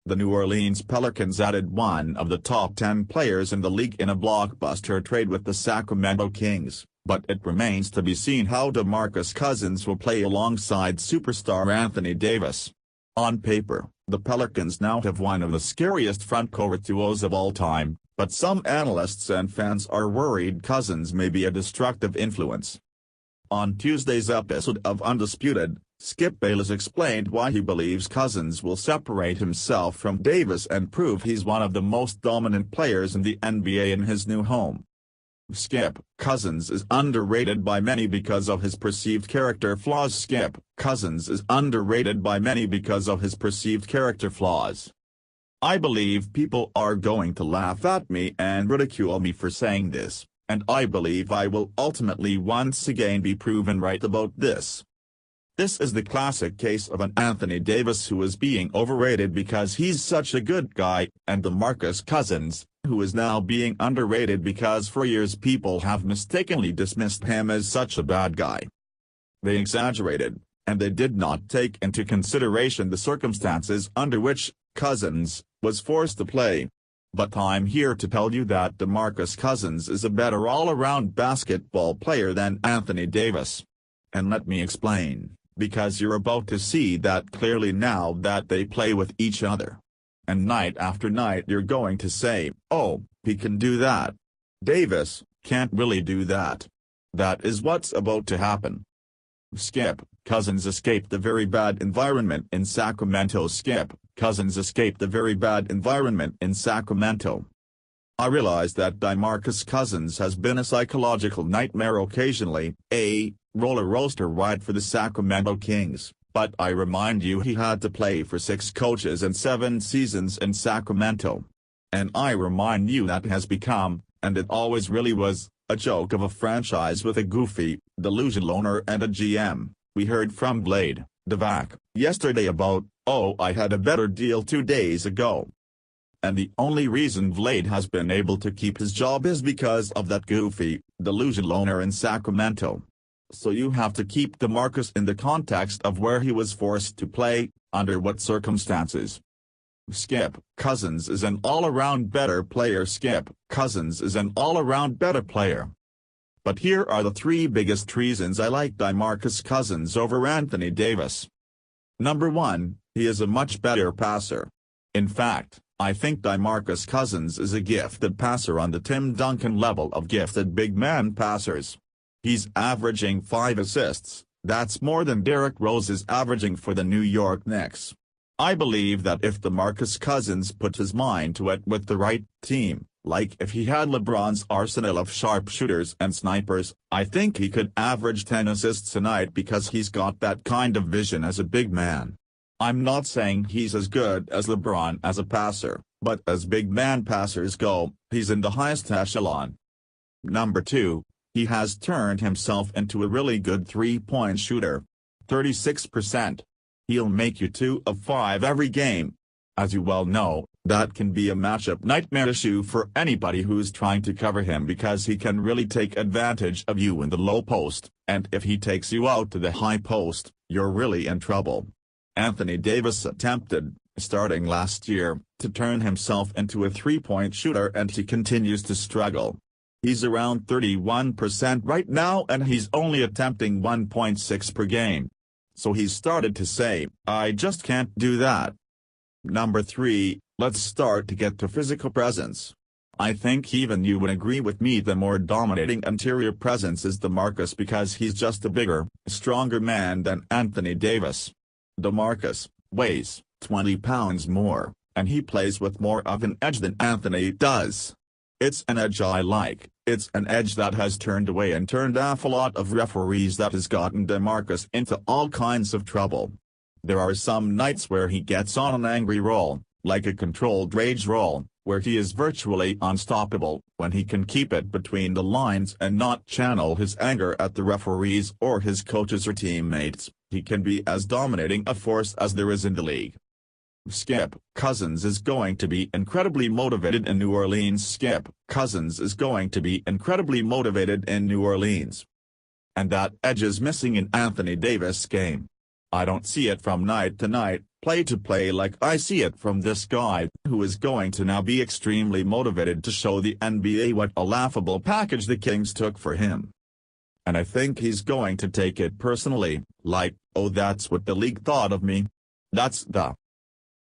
the New Orleans Pelicans added one of the top 10 players in the league in a blockbuster trade with the Sacramento Kings, but it remains to be seen how DeMarcus Cousins will play alongside superstar Anthony Davis. On paper, the Pelicans now have one of the scariest frontcourt duos of all time, but some analysts and fans are worried Cousins may be a destructive influence. On Tuesday's episode of Undisputed, Skip Bayless explained why he believes Cousins will separate himself from Davis and prove he's one of the most dominant players in the NBA in his new home. Skip: Cousins is underrated by many because of his perceived character flaws. Skip: Cousins is underrated by many because of his perceived character flaws. I believe people are going to laugh at me and ridicule me for saying this, and I believe I will ultimately once again be proven right about this. This is the classic case of an Anthony Davis who is being overrated because he's such a good guy, and DeMarcus Cousins, who is now being underrated because for years people have mistakenly dismissed him as such a bad guy. They exaggerated, and they did not take into consideration the circumstances under which Cousins was forced to play. But I'm here to tell you that DeMarcus Cousins is a better all-around basketball player than Anthony Davis. And let me explain, because you're about to see that clearly now that they play with each other. And night after night you're going to say, oh, he can do that. Davis can't really do that. That is what's about to happen. Skip: Cousins escaped the very bad environment in Sacramento. Skip: Cousins escaped the very bad environment in Sacramento. I realize that DeMarcus Cousins has been a psychological nightmare occasionally, a roller coaster ride for the Sacramento Kings, but I remind you he had to play for 6 coaches and 7 seasons in Sacramento. And I remind you that has become, and it always really was, a joke of a franchise with a goofy, delusional owner and a GM. We heard from Blade, Divac, yesterday about, oh, I had a better deal 2 days ago. And the only reason Vlade has been able to keep his job is because of that goofy, delusional owner in Sacramento. So you have to keep DeMarcus in the context of where he was forced to play, under what circumstances. Skip: Cousins is an all-around better player. Skip: Cousins is an all-around better player. But here are the 3 biggest reasons I like DeMarcus Cousins over Anthony Davis. Number 1, he is a much better passer. In fact, I think DeMarcus Cousins is a gifted passer on the Tim Duncan level of gifted big man passers. He's averaging 5 assists, that's more than Derrick Rose is averaging for the New York Knicks. I believe that if DeMarcus Cousins put his mind to it with the right team, like if he had LeBron's arsenal of sharpshooters and snipers, I think he could average 10 assists a night because he's got that kind of vision as a big man. I'm not saying he's as good as LeBron as a passer, but as big man passers go, he's in the highest echelon. Number 2, he has turned himself into a really good three-point shooter. 36%. He'll make you 2 of 5 every game. As you well know, that can be a matchup nightmare issue for anybody who's trying to cover him because he can really take advantage of you in the low post, and if he takes you out to the high post, you're really in trouble. Anthony Davis attempted, starting last year, to turn himself into a three-point shooter and he continues to struggle. He's around 31% right now and he's only attempting 1.6 per game. So he's started to say, I just can't do that. Number 3, let's start to get to physical presence. I think even you would agree with me the more dominating interior presence is DeMarcus because he's just a bigger, stronger man than Anthony Davis. DeMarcus weighs 20 pounds more, and he plays with more of an edge than Anthony does. It's an edge I like, it's an edge that has turned away and turned off a lot of referees that has gotten DeMarcus into all kinds of trouble. There are some nights where he gets on an angry roll, like a controlled rage roll, where he is virtually unstoppable, when he can keep it between the lines and not channel his anger at the referees or his coaches or teammates, he can be as dominating a force as there is in the league. Skip: Cousins is going to be incredibly motivated in New Orleans. Skip: Cousins is going to be incredibly motivated in New Orleans. And that edge is missing in Anthony Davis' game. I don't see it from night to night, play-to-play like I see it from this guy, who is going to now be extremely motivated to show the NBA what a laughable package the Kings took for him. And I think he's going to take it personally, like, oh, that's what the league thought of me. That's the